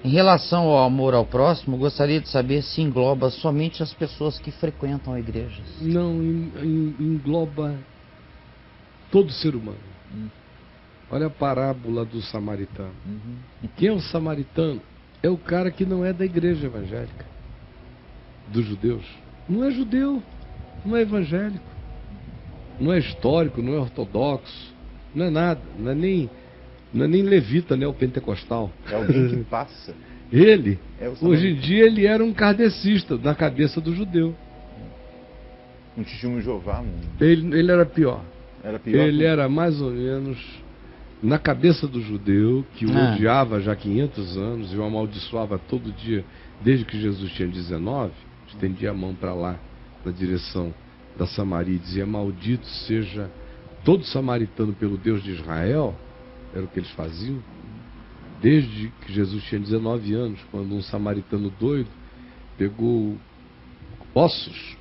Em relação ao amor ao próximo, gostaria de saber se engloba somente as pessoas que frequentam igrejas. Não, engloba todo ser humano. Olha a parábola do samaritano. Quem é o samaritano? É o cara que não é da igreja evangélica, dos judeus. Não é judeu, não é evangélico, não é histórico, não é ortodoxo, não é nada, não é nem levita, né, o pentecostal. É alguém que passa. Ele, hoje em dia, ele era um kardecista na cabeça do judeu. Um testemunho de Jeová. Ele era pior. Era pior. Ele era mais ou menos na cabeça do judeu, que o odiava já há 500 anos e o amaldiçoava todo dia, desde que Jesus tinha 19, estendia a mão para lá, na direção da Samaria, e dizia: maldito seja todo samaritano pelo Deus de Israel. Era o que eles faziam. Desde que Jesus tinha 19 anos, quando um samaritano doido pegou ossos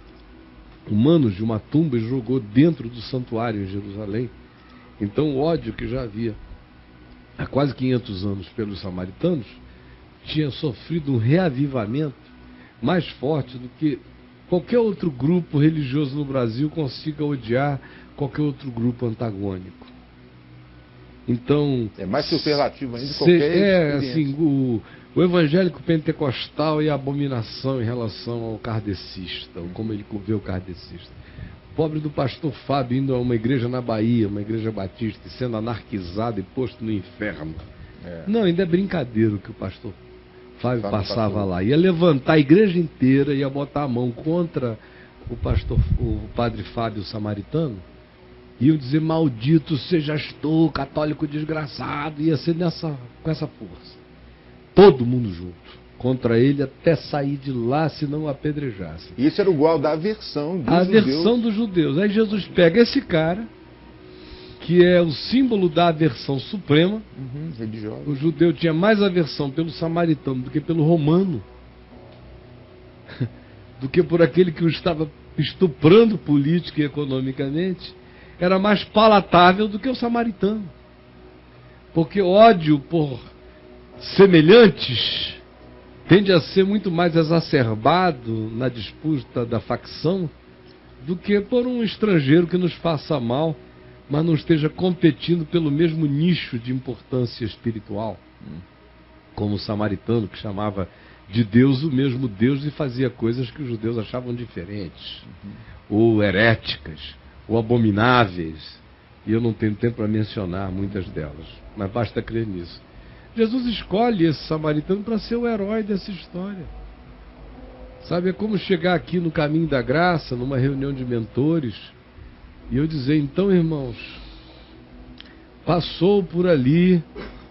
humanos de uma tumba e jogou dentro do santuário em Jerusalém. Então o ódio que já havia há quase 500 anos pelos samaritanos tinha sofrido um reavivamento mais forte do que qualquer outro grupo religioso no Brasil consiga odiar qualquer outro grupo antagônico. Então, é mais superlativo ainda de qualquer assim, o evangélico pentecostal é abominação em relação ao kardecista, ou como ele vê o kardecista. Pobre do pastor Fábio indo a uma igreja na Bahia, uma igreja batista, e sendo anarquizado e posto no inferno. Não, ainda é brincadeira o que o pastor Fábio passava lá. Ia levantar a igreja inteira, ia botar a mão contra o padre Fábio Samaritano, iam dizer: maldito sejas tu, católico desgraçado. Ia ser com essa força. Todo mundo junto contra ele até sair de lá, se não apedrejasse. Isso era igual da aversão dos judeus. A aversão dos judeus. Aí Jesus pega esse cara, que é o símbolo da aversão suprema. Religiosa. O judeu tinha mais aversão pelo samaritano do que pelo romano, do que por aquele que o estava estuprando política e economicamente. Era mais palatável do que o samaritano. Porque ódio por semelhantes tende a ser muito mais exacerbado na disputa da facção do que por um estrangeiro que nos faça mal, mas não esteja competindo pelo mesmo nicho de importância espiritual. Como o samaritano, que chamava de Deus o mesmo Deus e fazia coisas que os judeus achavam diferentes, ou heréticas, ou abomináveis. E eu não tenho tempo para mencionar muitas delas, mas basta crer nisso. Jesus escolhe esse samaritano para ser o herói dessa história. Sabe, é como chegar aqui no Caminho da Graça, numa reunião de mentores, e eu dizer: então, irmãos, passou por ali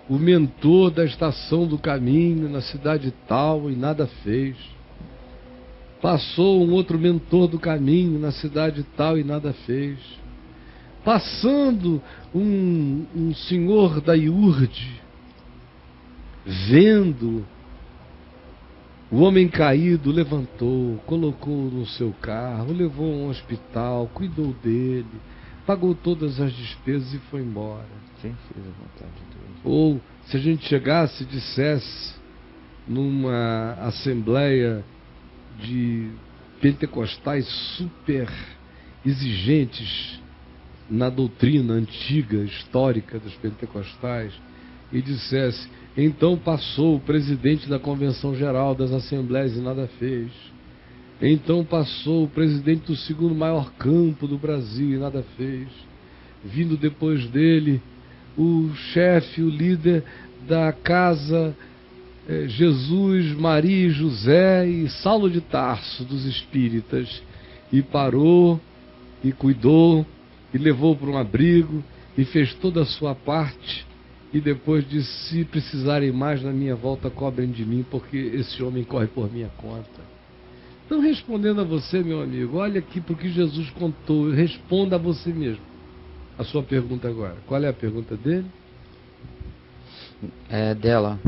o mentor da estação do caminho, na cidade tal, e nada fez. Passou um outro mentor do caminho, na cidade tal, e nada fez. Passando um senhor da iurde, vendo o homem caído, levantou, colocou no seu carro, levou a um hospital, cuidou dele, pagou todas as despesas e foi embora. Quem fez a vontade de Deus? Ou se a gente chegasse e dissesse numa assembleia de pentecostais super exigentes na doutrina antiga, histórica dos pentecostais, e dissesse: então passou o presidente da Convenção Geral das Assembleias e nada fez. Então passou o presidente do segundo maior campo do Brasil e nada fez. Vindo depois dele o chefe, o líder da casa Jesus, Maria e José e Saulo de Tarso dos espíritas, e parou e cuidou e levou para um abrigo e fez toda a sua parte. E depois disse: se precisarem mais, na minha volta cobrem de mim, porque esse homem corre por minha conta. Então, respondendo a você, meu amigo, olha aqui porque Jesus contou. Responda a você mesmo a sua pergunta agora. Qual é a pergunta dele? É dela.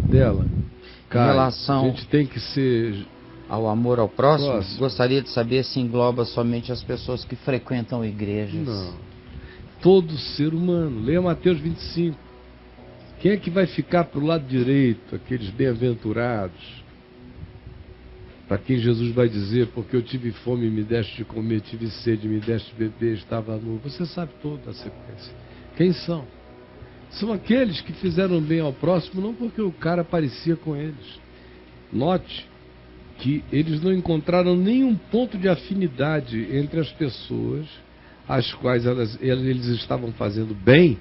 Cara, em relação a gente tem que ser ao amor ao próximo, gostaria de saber se engloba somente as pessoas que frequentam igrejas. Não. Todo ser humano. Leia Mateus 25. Quem é que vai ficar para o lado direito, aqueles bem-aventurados? Para quem Jesus vai dizer, porque eu tive fome e me deste de comer, tive sede e me deste de beber, estava nu. Você sabe toda a sequência. Quem são? São aqueles que fizeram bem ao próximo, não porque o cara parecia com eles. Note que eles não encontraram nenhum ponto de afinidade entre as pessoas às quais eles estavam fazendo bem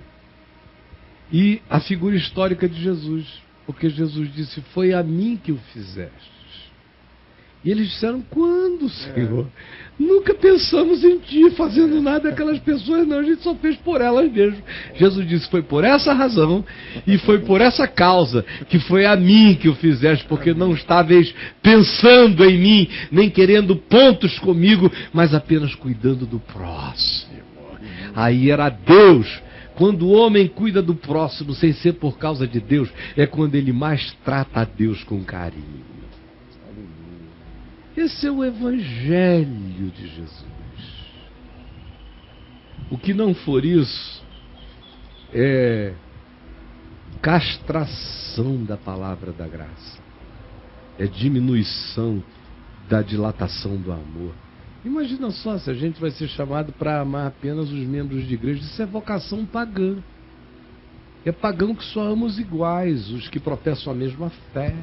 e a figura histórica de Jesus. Porque Jesus disse, foi a mim que o fizeste. E eles disseram, quando, Senhor? Nunca pensamos em Ti fazendo nada aquelas pessoas, não. A gente só fez por elas mesmo. Jesus disse, foi por essa razão e foi por essa causa que foi a mim que o fizeste, porque não estavais pensando em mim, nem querendo pontos comigo, mas apenas cuidando do próximo. Aí era Deus. Quando o homem cuida do próximo sem ser por causa de Deus, é quando ele mais trata a Deus com carinho. Esse é o Evangelho de Jesus. O que não for isso é castração da palavra da graça. É diminuição da dilatação do amor. Imagina só se a gente vai ser chamado para amar apenas os membros de igreja. Isso é vocação pagã. É pagão que só ama os iguais, os que professam a mesma fé,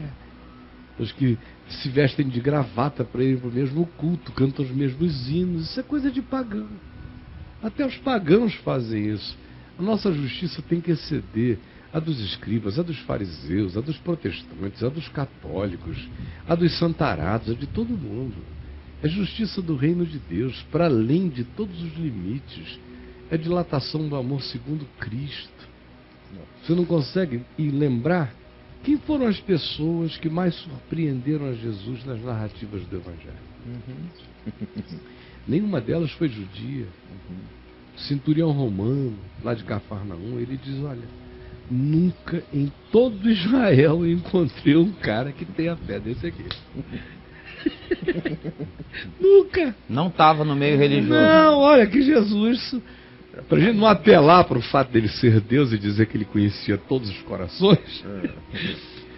os que se vestem de gravata para ir para o mesmo culto, cantam os mesmos hinos. Isso é coisa de pagão. Até os pagãos fazem isso. A nossa justiça tem que exceder a dos escribas, a dos fariseus, a dos protestantes, a dos católicos, a dos santarados, a de todo mundo. É justiça do reino de Deus, para além de todos os limites. É dilatação do amor segundo Cristo. Você não consegue lembrar quem foram as pessoas que mais surpreenderam a Jesus nas narrativas do Evangelho? Nenhuma delas foi judia. O centurião romano, lá de Cafarnaum, ele diz, olha, nunca em todo Israel eu encontrei um cara que tenha fé desse aqui. Nunca. Não estava no meio religioso. Não, olha que Jesus, para a gente não apelar para o fato dele ser Deus e dizer que ele conhecia todos os corações,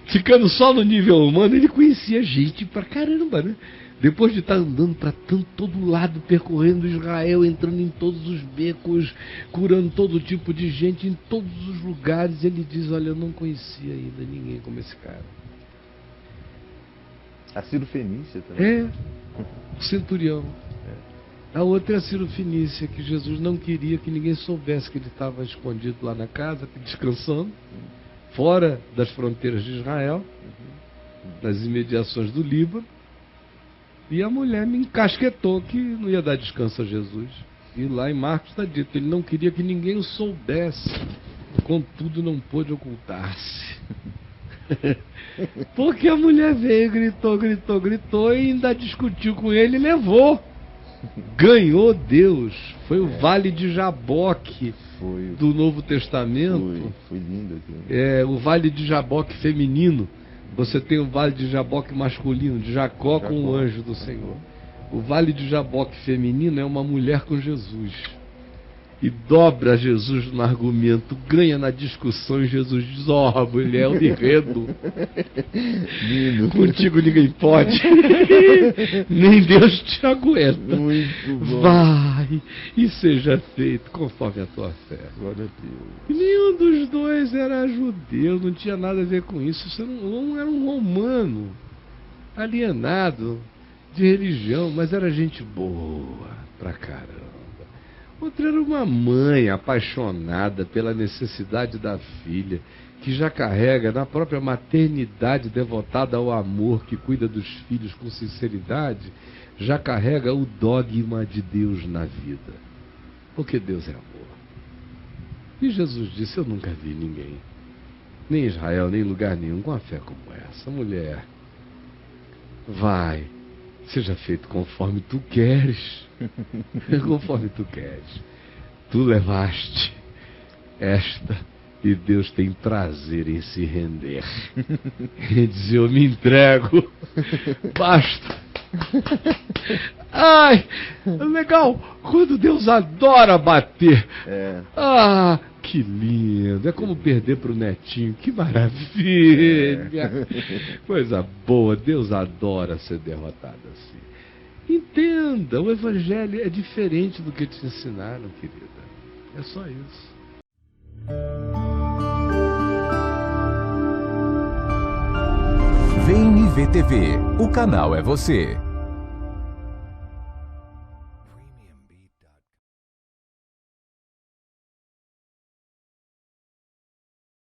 ficando só no nível humano, ele conhecia gente pra caramba, né? Depois de estar andando para todo lado, percorrendo Israel, entrando em todos os becos, curando todo tipo de gente, em todos os lugares, ele diz, olha, eu não conhecia ainda ninguém como esse cara. A Ciro Fenícia também. É, o centurião. A outra é a Ciro Fenícia, que Jesus não queria que ninguém soubesse que ele estava escondido lá na casa, descansando, fora das fronteiras de Israel, nas imediações do Líbano. E a mulher me encasquetou que não ia dar descanso a Jesus. E lá em Marcos está dito, ele não queria que ninguém o soubesse, contudo não pôde ocultar-se. Porque a mulher veio, gritou e ainda discutiu com ele e levou. Ganhou Deus. Foi o Vale de Jaboque do Novo Testamento. Foi lindo aqui. É o Vale de Jaboque feminino. Você tem o Vale de Jaboque masculino, de Jacó com o anjo do Senhor. O Vale de Jaboque feminino é uma mulher com Jesus. E dobra Jesus no argumento, ganha na discussão, e Jesus diz, mulher, o enredo. Contigo ninguém pode. Nem Deus te aguenta. Muito bom. Vai e seja feito conforme a tua fé. Glória a Deus. E nenhum dos dois era judeu, não tinha nada a ver com isso. Um era um romano, alienado de religião, mas era gente boa pra caramba. Outra era uma mãe apaixonada pela necessidade da filha, que já carrega na própria maternidade, devotada ao amor, que cuida dos filhos com sinceridade, já carrega o dogma de Deus na vida. Porque Deus é amor. E Jesus disse, eu nunca vi ninguém, nem em Israel, nem em lugar nenhum, com a fé como essa. Mulher, vai, seja feito conforme tu queres. Conforme tu queres. Tu levaste esta e Deus tem prazer em se render. E dizer, eu me entrego. Basta. Ai, legal. Quando Deus adora bater. Que lindo. É como perder para o netinho. Que maravilha. Coisa boa. Deus adora ser derrotado assim. Entenda, o Evangelho é diferente do que te ensinaram, querida. É só isso. VNV TV, o canal é você.